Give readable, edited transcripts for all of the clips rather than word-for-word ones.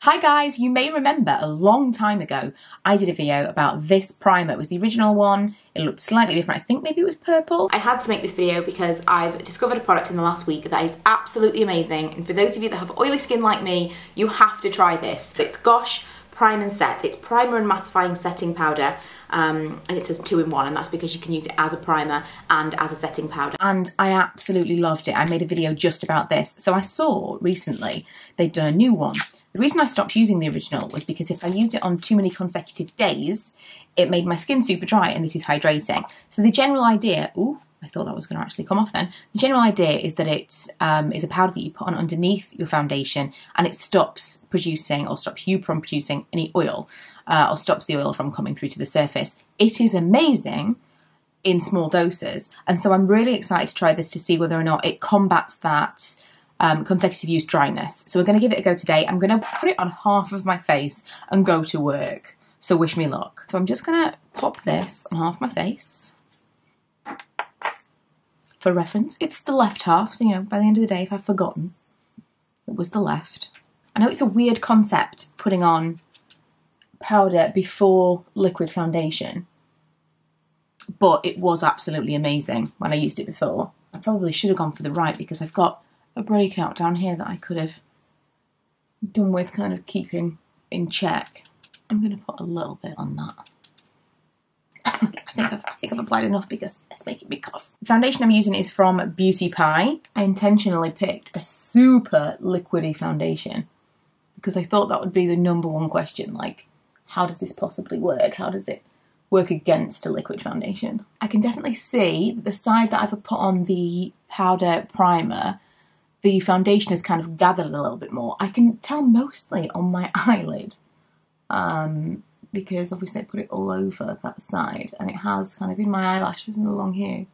Hi guys, you may remember a long time ago I did a video about this primer. It was the original one. It looked slightly different. I think maybe it was purple. I had to make this video because I've discovered a product in the last week that is absolutely amazing, and for those of you that have oily skin like me, you have to try this. It's Gosh Prime and Set. It's primer and mattifying setting powder, and it says 2 in 1, and that's because you can use it as a primer and as a setting powder. And I absolutely loved it. I made a video just about this. So I saw recently they'd done a new one. The reason I stopped using the original was because if I used it on too many consecutive days, it made my skin super dry, and this is hydrating. So the general idea, ooh, I thought that was going to actually come off then. The general idea is that it is a powder that you put on underneath your foundation, and it stops producing, or stops you from producing any oil, or stops the oil from coming through to the surface. It is amazing in small doses, and so I'm really excited to try this to see whether or not it combats that consecutive use dryness. So we're going to give it a go today. I'm going to put it on half of my face and go to work. So wish me luck. So I'm just going to pop this on half my face. For reference, it's the left half. So, you know, by the end of the day, if I've forgotten, it was the left. I know it's a weird concept putting on powder before liquid foundation, but it was absolutely amazing when I used it before. I probably should have gone for the right because I've got a breakout down here that I could have done with kind of keeping in check. I'm going to put a little bit on that. I think I've applied enough because it's making me cough. The foundation I'm using is from Beauty Pie. I intentionally picked a super liquidy foundation because I thought that would be the #1 question. Like, how does this possibly work? How does it work against a liquid foundation? I can definitely see the side that I've put on the powder primer, the foundation has kind of gathered a little bit more. I can tell mostly on my eyelid, because obviously I put it all over that side, and it has kind of in my eyelashes and along here,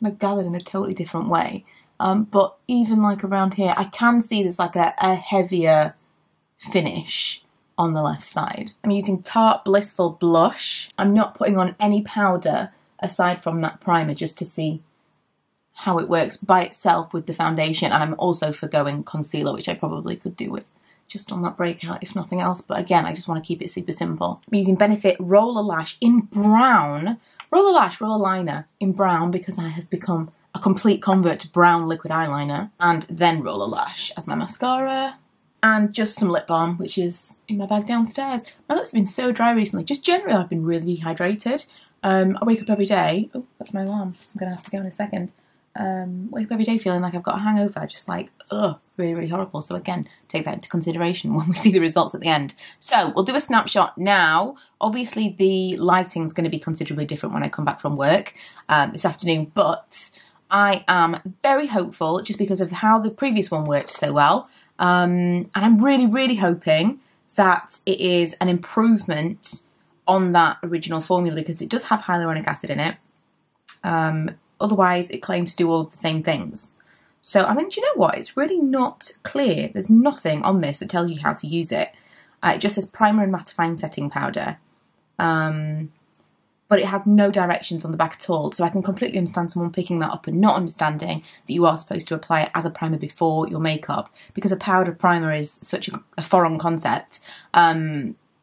kind of gathered in a totally different way. But even like around here, I can see there's like a heavier finish on the left side. I'm using Tarte Blissful Blush. I'm not putting on any powder aside from that primer just to see how it works by itself with the foundation, and I'm also forgoing concealer, which I probably could do with just on that breakout if nothing else, but again, I just want to keep it super simple. I'm using Benefit Roller Lash in brown, roller liner in brown, because I have become a complete convert to brown liquid eyeliner, and then Roller Lash as my mascara, and just some lip balm, which is in my bag downstairs. My lips have been so dry recently, just generally I've been really dehydrated. I wake up every day, oh, that's my alarm, I'm gonna have to go in a second. Wake up every day feeling like I've got a hangover, just like, ugh, really, really horrible. So again, take that into consideration when we see the results at the end. So we'll do a snapshot now. Obviously the lighting is going to be considerably different when I come back from work this afternoon, but I am very hopeful just because of how the previous one worked so well. And I'm really, really hoping that it is an improvement on that original formula, because it does have hyaluronic acid in it. Otherwise, it claims to do all of the same things. So, I mean, do you know what? It's really not clear. There's nothing on this that tells you how to use it. It just says primer and mattifying setting powder. But it has no directions on the back at all. So I can completely understand someone picking that up and not understanding that you are supposed to apply it as a primer before your makeup, because a powder primer is such a foreign concept.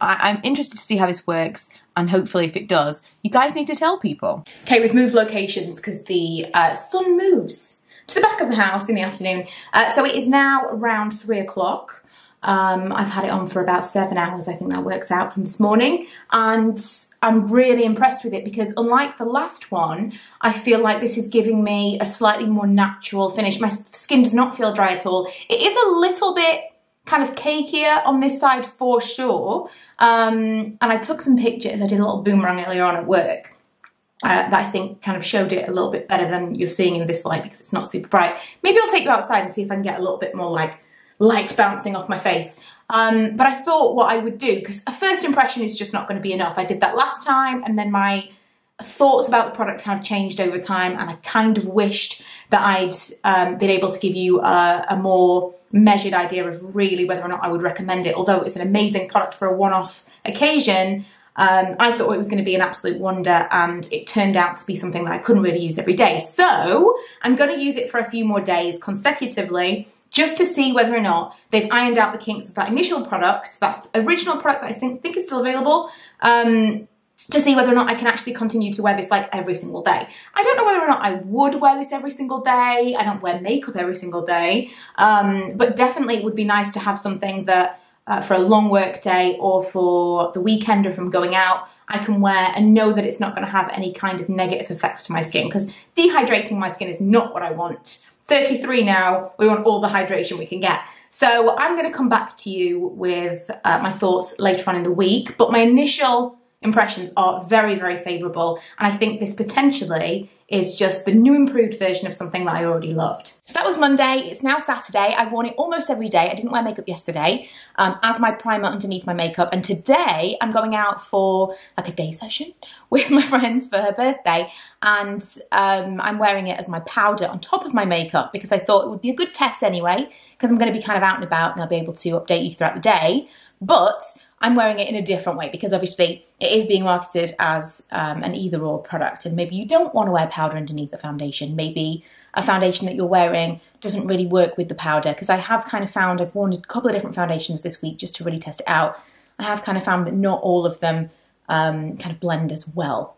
I'm interested to see how this works, and hopefully if it does, you guys need to tell people. Okay, we've moved locations because the sun moves to the back of the house in the afternoon. So it is now around 3 o'clock. I've had it on for about 7 hours, I think that works out from this morning, and I'm really impressed with it because unlike the last one, I feel like this is giving me a slightly more natural finish. My skin does not feel dry at all. It is a little bit kind of cakier on this side for sure, and I took some pictures. I did a little boomerang earlier on at work that I think kind of showed it a little bit better than you're seeing in this light because it's not super bright. Maybe I'll take you outside and see if I can get a little bit more like light bouncing off my face. But I thought what I would do, because a first impression is just not going to be enough. I did that last time, and then my thoughts about the product have changed over time, and I kind of wished that I'd been able to give you a more measured idea of really whether or not I would recommend it. Although it's an amazing product for a one-off occasion, I thought it was going to be an absolute wonder, and it turned out to be something that I couldn't really use every day. So I'm going to use it for a few more days consecutively just to see whether or not they've ironed out the kinks of that initial product, that original product that I think is still available, to see whether or not I can actually continue to wear this like every single day. I don't know whether or not I would wear this every single day. I don't wear makeup every single day, but definitely it would be nice to have something that for a long work day or for the weekend or if I'm going out, I can wear and know that it's not going to have any kind of negative effects to my skin, because dehydrating my skin is not what I want. 33 now, we want all the hydration we can get. So I'm going to come back to you with my thoughts later on in the week, but my initial impressions are very, very favourable, and I think this potentially is just the new improved version of something that I already loved. So that was Monday, it's now Saturday. I've worn it almost every day. I didn't wear makeup yesterday as my primer underneath my makeup, and today I'm going out for like a day session with my friends for her birthday, and I'm wearing it as my powder on top of my makeup because I thought it would be a good test anyway, because I'm going to be kind of out and about and I'll be able to update you throughout the day, but I'm wearing it in a different way because obviously it is being marketed as an either-or product, and maybe you don't want to wear powder underneath the foundation. Maybe a foundation that you're wearing doesn't really work with the powder, because I have kind of found, I've worn a couple of different foundations this week just to really test it out. I have kind of found that not all of them kind of blend as well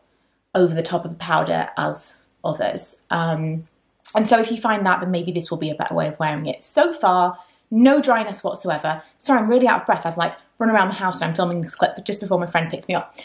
over the top of the powder as others. And so if you find that, then maybe this will be a better way of wearing it. So far, no dryness whatsoever. Sorry, I'm really out of breath. I've like run around the house and I'm filming this clip just before my friend picks me up.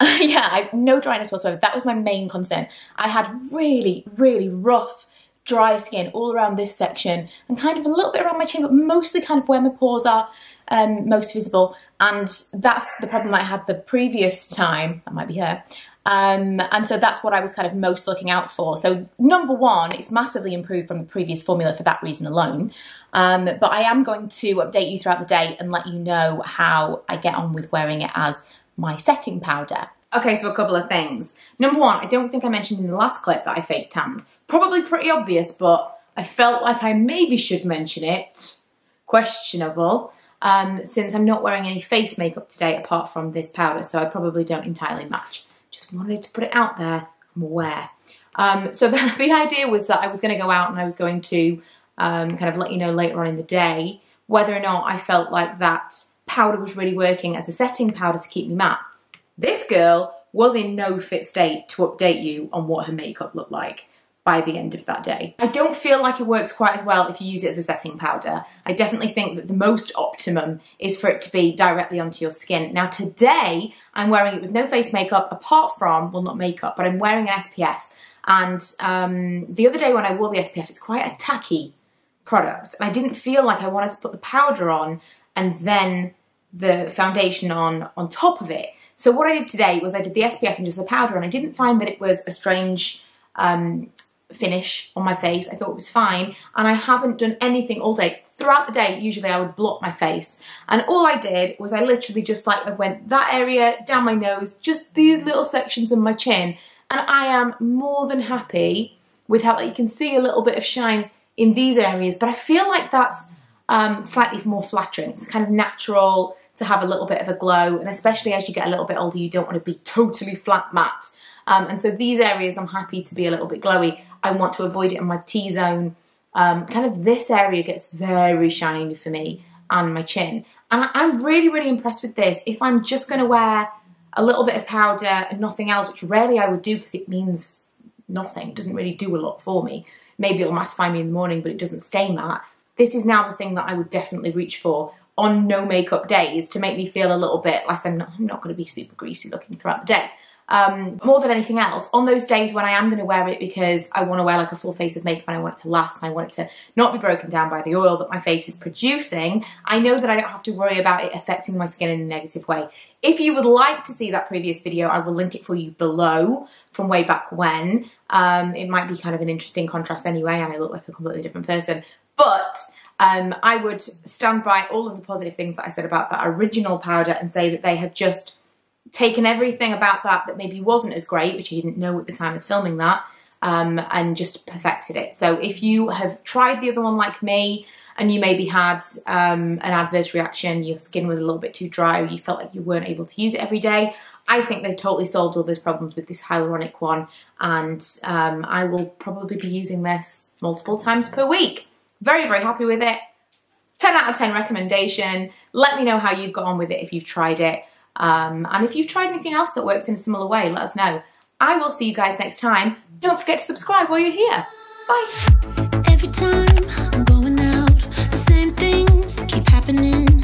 Yeah, no dryness whatsoever. That was my main concern. I had really, really rough, dry skin all around this section and kind of a little bit around my chin, but mostly kind of where my pores are most visible. And that's the problem that I had the previous time. That might be her. And so that's what I was kind of most looking out for. So number one, it's massively improved from the previous formula for that reason alone. But I am going to update you throughout the day and let you know how I get on with wearing it as my setting powder. Okay, so a couple of things. Number one, I don't think I mentioned in the last clip that I fake tanned. Probably pretty obvious, but I felt like I maybe should mention it. Questionable. Since I'm not wearing any face makeup today apart from this powder, so I probably don't entirely match. Just wanted to put it out there, I'm aware. So the idea was that I was going to go out and I was going to kind of let you know later on in the day whether or not I felt like that powder was really working as a setting powder to keep me matte. This girl was in no fit state to update you on what her makeup looked like by the end of that day. I don't feel like it works quite as well if you use it as a setting powder. I definitely think that the most optimum is for it to be directly onto your skin. Now today, I'm wearing it with no face makeup apart from, well not makeup, but I'm wearing an SPF. And the other day when I wore the SPF, it's quite a tacky product. And I didn't feel like I wanted to put the powder on and then the foundation on top of it. So what I did today was I did the SPF and just the powder, and I didn't find that it was a strange finish on my face. I thought it was fine, and I haven't done anything all day. Throughout the day, usually I would block my face, and all I did was I literally just like I went that area, down my nose, just these little sections of my chin, and I am more than happy with how you can see a little bit of shine in these areas, but I feel like that's slightly more flattering. It's kind of natural to have a little bit of a glow, and especially as you get a little bit older, you don't want to be totally flat matte. And so these areas I'm happy to be a little bit glowy. I want to avoid it in my T-zone. Kind of this area gets very shiny for me, and my chin. And I'm really, really impressed with this. If I'm just going to wear a little bit of powder and nothing else, which rarely I would do because it means nothing. It doesn't really do a lot for me. Maybe it'll mattify me in the morning, but it doesn't stay matte. This is now the thing that I would definitely reach for on no makeup days to make me feel a little bit less. I'm not going to be super greasy looking throughout the day. More than anything else, on those days when I am going to wear it because I want to wear like a full face of makeup and I want it to last and I want it to not be broken down by the oil that my face is producing, I know that I don't have to worry about it affecting my skin in a negative way. If you would like to see that previous video, I will link it for you below from way back when. It might be kind of an interesting contrast anyway, and I look like a completely different person, but I would stand by all of the positive things that I said about that original powder and say that they have just taken everything about that maybe wasn't as great, which I didn't know at the time of filming that, and just perfected it. So if you have tried the other one like me and you maybe had an adverse reaction, your skin was a little bit too dry, or you felt like you weren't able to use it every day, I think they've totally solved all those problems with this hyaluronic one, and I will probably be using this multiple times per week. Very, very happy with it. 10 out of 10 recommendation. Let me know how you've got on with it if you've tried it. And if you've tried anything else that works in a similar way, let us know. I will see you guys next time. Don't forget to subscribe while you're here. Bye. Every time I'm going out, the same things keep happening.